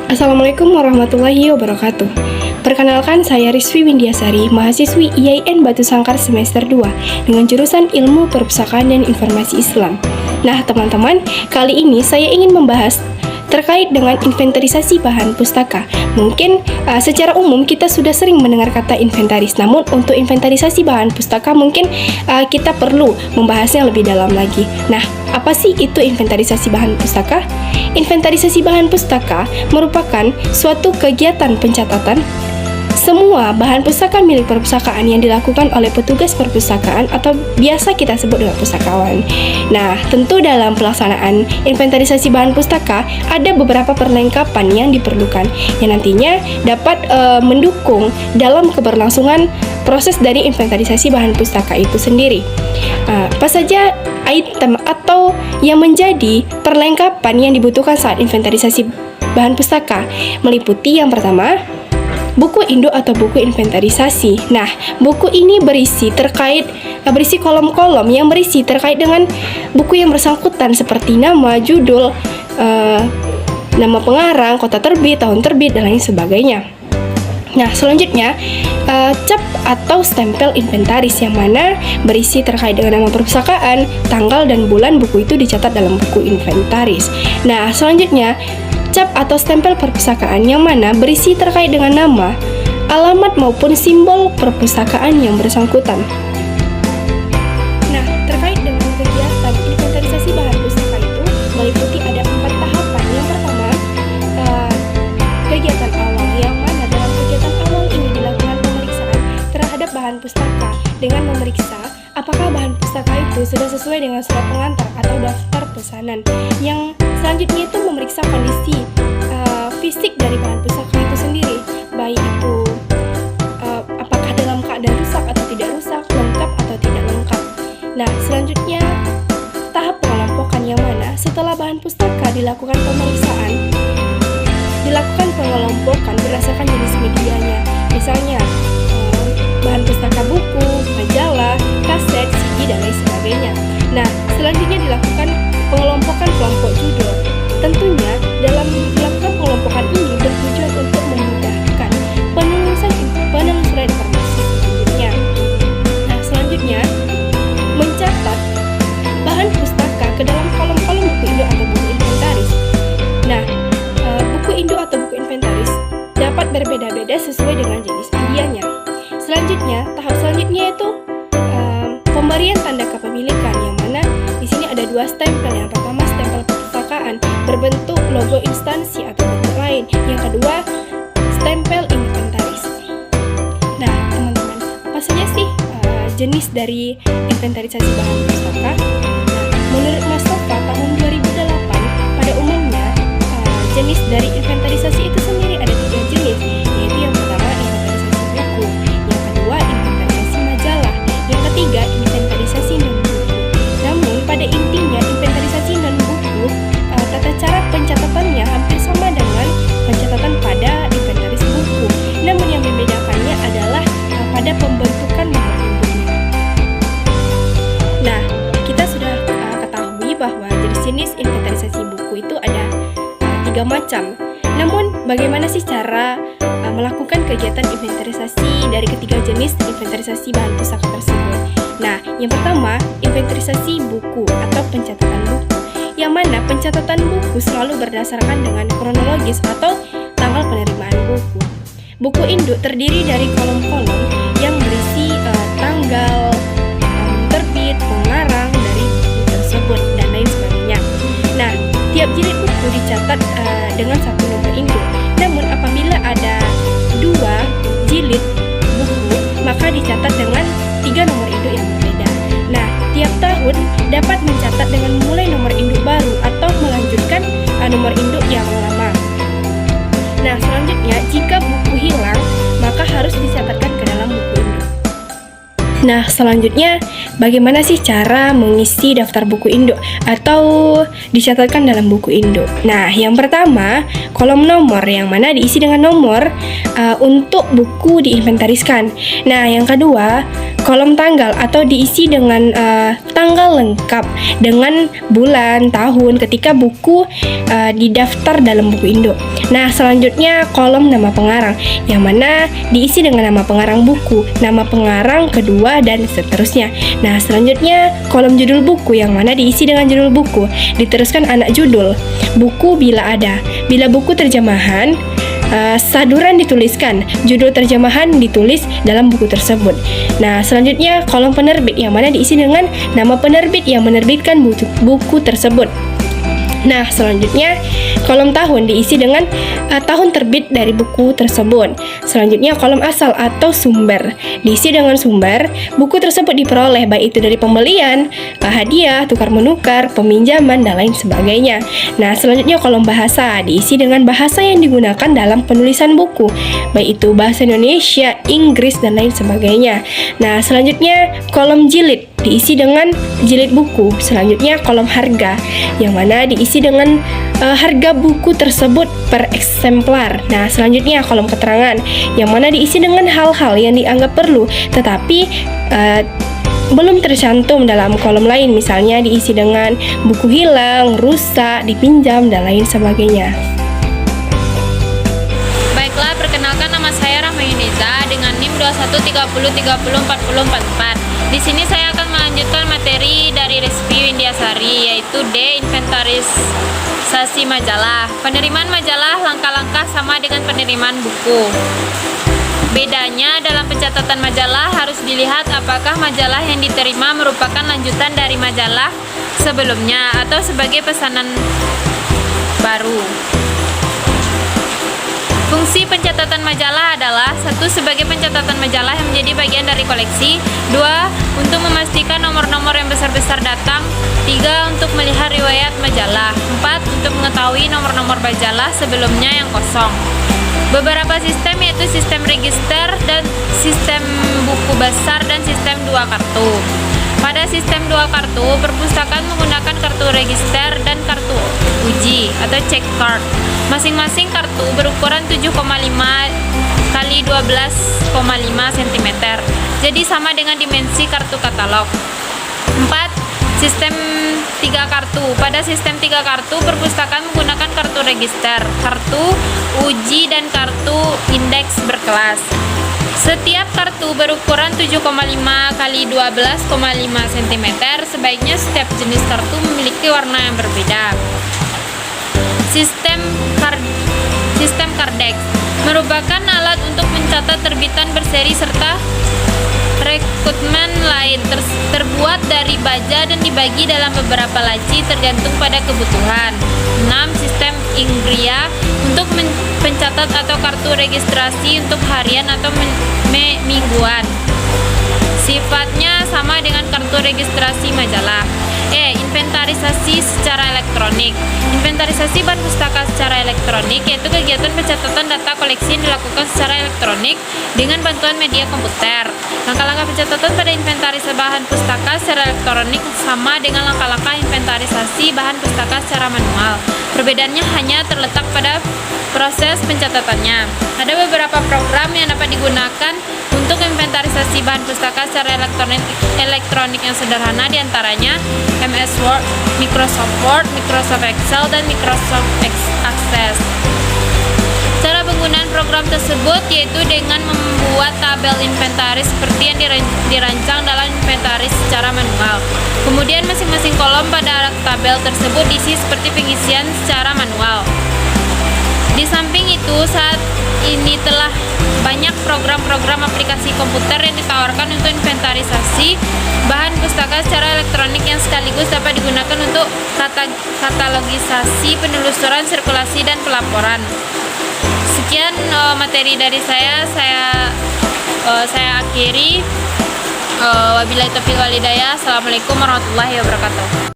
Assalamualaikum warahmatullahi wabarakatuh. Perkenalkan, saya Rizwi Windiasari, mahasiswi IAIN Batu Sangkar semester 2 dengan jurusan Ilmu Perpustakaan dan Informasi Islam. Nah, teman-teman, kali ini saya ingin membahas terkait dengan inventarisasi bahan pustaka. Mungkin secara umum kita sudah sering mendengar kata inventaris, namun untuk inventarisasi bahan pustaka mungkin kita perlu membahasnya lebih dalam lagi. Nah, apa sih itu inventarisasi bahan pustaka? Inventarisasi bahan pustaka merupakan suatu kegiatan pencatatan semua bahan pustaka milik perpustakaan yang dilakukan oleh petugas perpustakaan atau biasa kita sebut dengan pustakawan. Nah, tentu dalam pelaksanaan inventarisasi bahan pustaka ada beberapa perlengkapan yang diperlukan yang nantinya dapat mendukung dalam keberlangsungan proses dari inventarisasi bahan pustaka itu sendiri. Apa saja item atau yang menjadi perlengkapan yang dibutuhkan saat inventarisasi bahan pustaka? Meliputi yang pertama, buku induk atau buku inventarisasi. Nah, buku ini berisi kolom-kolom yang berisi terkait dengan buku yang bersangkutan seperti nama, judul, nama pengarang, kota terbit, tahun terbit, dan lain sebagainya. Nah, selanjutnya cap atau stempel inventaris yang mana berisi terkait dengan nama perpustakaan, tanggal dan bulan buku itu dicatat dalam buku inventaris. Nah, selanjutnya cap atau stempel perpustakaan yang mana berisi terkait dengan nama, alamat maupun simbol perpustakaan yang bersangkutan. Nah, terkait dengan kegiatan inventarisasi bahan pustaka itu meliputi ada 4 tahapan. Yang pertama, kegiatan awal yang mana dalam kegiatan awal ini dilakukan pemeriksaan terhadap bahan pustaka dengan memeriksa apakah bahan pustaka itu sudah sesuai dengan surat pengantar atau daftar pesanan. Yang selanjutnya itu memeriksa kondisi fisik dari bahan pustaka itu sendiri, baik itu apakah dalam keadaan rusak atau tidak rusak, lengkap atau tidak lengkap. Nah, selanjutnya tahap pengelompokan yang mana setelah bahan pustaka dilakukan pemeriksaan, dilakukan pengelompokan berdasarkan jenis medianya, misalnya bahan pustaka buku, majalah, kaset, CD, dan lain sebagainya. Nah, selanjutnya dilakukan pengelompokan kelompok judul. Tentunya dalam melakukan pengelompokan ini bertujuan untuk memudahkan penelusuran informasi selanjutnya. Nah, selanjutnya mencatat bahan pustaka ke dalam kolom-kolom buku induk atau buku inventaris. Nah, buku induk atau buku inventaris dapat berbeda-beda sesuai dengan jenis medianya. Selanjutnya, tahap selanjutnya itu pemberian tanda kepemilikan yang mana di sini ada 2 stempel. Yang pertama stempel perpustakaan berbentuk logo instansi atau bentuk lain. Yang kedua stempel inventaris. Nah, teman-teman, apa saja sih jenis dari inventarisasi bahan pustaka? Nah, menurut Mas Sofa tahun 2008 pada umumnya jenis dari inventarisasi itu sendiri ada 3 jenis, yaitu yang pertama inventarisasi buku, yang kedua inventarisasi majalah, yang ketiga inventarisasi non-buku. Namun pada intinya inventarisasi non-buku tata cara pencatatannya hampir sama dengan pencatatan pada inventaris buku. Namun yang membedakannya adalah pada pembentukan nomor induknya. Nah, kita sudah ketahui bahwa jenis-jenis inventarisasi buku itu ada 3 macam. Namun, bagaimana sih cara melakukan kegiatan inventarisasi dari ketiga jenis inventarisasi bahan pustaka tersebut? Nah, yang pertama, inventarisasi buku atau pencatatan buku, yang mana pencatatan buku selalu berdasarkan dengan kronologis atau tanggal penerimaan buku. Buku induk terdiri dari kolom-kolom yang berisi tanggal, terbit, pengarang dari buku tersebut, dan lain sebagainya. Nah, tiap jilid buku dicatat dengan 1 nomor induk. Namun apabila ada 2 jilid buku, maka dicatat dengan 3 nomor induk yang berbeda. Nah, tiap tahun dapat mencatat dengan memulai nomor induk baru atau melanjutkan nomor induk yang lama. Nah, selanjutnya jika buku hilang, maka harus dicatatkan ke dalam buku induk. Nah, selanjutnya bagaimana sih cara mengisi daftar buku induk atau dicatatkan dalam buku induk? Nah, yang pertama, kolom nomor yang mana diisi dengan nomor untuk buku diinventariskan. Nah, yang kedua, kolom tanggal atau diisi dengan tanggal lengkap dengan bulan, tahun ketika buku didaftar dalam buku induk. Nah, selanjutnya kolom nama pengarang yang mana diisi dengan nama pengarang buku, nama pengarang kedua, dan seterusnya. Nah, selanjutnya kolom judul buku yang mana diisi dengan judul buku, diteruskan anak judul, buku bila ada. Bila buku terjemahan, saduran dituliskan, judul terjemahan ditulis dalam buku tersebut. Nah, selanjutnya kolom penerbit yang mana diisi dengan nama penerbit yang menerbitkan buku tersebut. Nah, selanjutnya kolom tahun diisi dengan tahun terbit dari buku tersebut. Selanjutnya kolom asal atau sumber diisi dengan sumber buku tersebut diperoleh, baik itu dari pembelian, hadiah, tukar menukar, peminjaman, dan lain sebagainya. Nah, selanjutnya kolom bahasa diisi dengan bahasa yang digunakan dalam penulisan buku, baik itu bahasa Indonesia, Inggris, dan lain sebagainya. Nah, selanjutnya kolom jilid diisi dengan jilid buku. Selanjutnya kolom harga yang mana diisi dengan harga buku tersebut per eksemplar. Nah, selanjutnya kolom keterangan yang mana diisi dengan hal-hal yang dianggap perlu tetapi belum tercantum dalam kolom lain, misalnya diisi dengan buku hilang, rusak, dipinjam, dan lain sebagainya. Baiklah, perkenalkan nama saya Rahma Yuniza dengan NIM 2130304044. Di sini saya akan melanjutkan materi dari Respi Windiasari, yaitu D. Inventarisasi majalah. Penerimaan majalah langkah-langkah sama dengan penerimaan buku. Bedanya dalam pencatatan majalah harus dilihat apakah majalah yang diterima merupakan lanjutan dari majalah sebelumnya atau sebagai pesanan baru. Fungsi pencatatan majalah adalah: 1. Sebagai pencatatan majalah yang menjadi bagian dari koleksi. 2. Untuk memastikan nomor-nomor yang besar-besar datang. 3. Untuk melihat riwayat majalah. 4. Untuk mengetahui nomor-nomor majalah sebelumnya yang kosong. Beberapa sistem, yaitu sistem register dan sistem buku besar dan sistem 2 kartu. Pada sistem 2 kartu, perpustakaan menggunakan kartu register dan kartu uji atau check card. Masing-masing kartu berukuran 7,5 kali 12,5 cm. Jadi sama dengan dimensi kartu katalog. 4. Sistem 3 kartu. Pada sistem 3 kartu, perpustakaan menggunakan kartu register, kartu uji, dan kartu indeks berkelas. Setiap kartu berukuran 7,5 kali 12,5 cm. Sebaiknya setiap jenis kartu memiliki warna yang berbeda. Sistem Cardex merupakan alat untuk mencatat terbitan berseri serta rekrutmen lain, terbuat dari baja dan dibagi dalam beberapa laci tergantung pada kebutuhan. 6. Sistem Ingria untuk pencatat atau kartu registrasi untuk harian atau mingguan. Sifatnya sama dengan kartu registrasi majalah. Inventarisasi secara elektronik. Inventarisasi bahan pustaka secara elektronik yaitu kegiatan pencatatan data koleksi yang dilakukan secara elektronik dengan bantuan media komputer. Langkah-langkah pencatatan pada inventarisasi bahan pustaka secara elektronik sama dengan langkah-langkah inventarisasi bahan pustaka secara manual. Perbedaannya hanya terletak pada proses pencatatannya. Ada beberapa program yang dapat digunakan untuk inventarisasi bahan pustaka secara elektronik yang sederhana, diantaranya MS Word, Microsoft Word, Microsoft Excel, dan Microsoft Access. Cara penggunaan program tersebut yaitu dengan membuat tabel inventaris seperti yang dirancang dalam inventaris secara manual. Kemudian masing-masing kolom pada tabel tersebut diisi seperti pengisian secara manual. Di samping itu, saat ini telah banyak program-program aplikasi komputer yang ditawarkan untuk inventarisasi bahan pustaka secara elektronik yang sekaligus dapat digunakan untuk katalogisasi, penelusuran, sirkulasi, dan pelaporan. Sekian materi dari saya akhiri. Wabillahi taufiq wal hidayah. Assalamualaikum warahmatullahi wabarakatuh.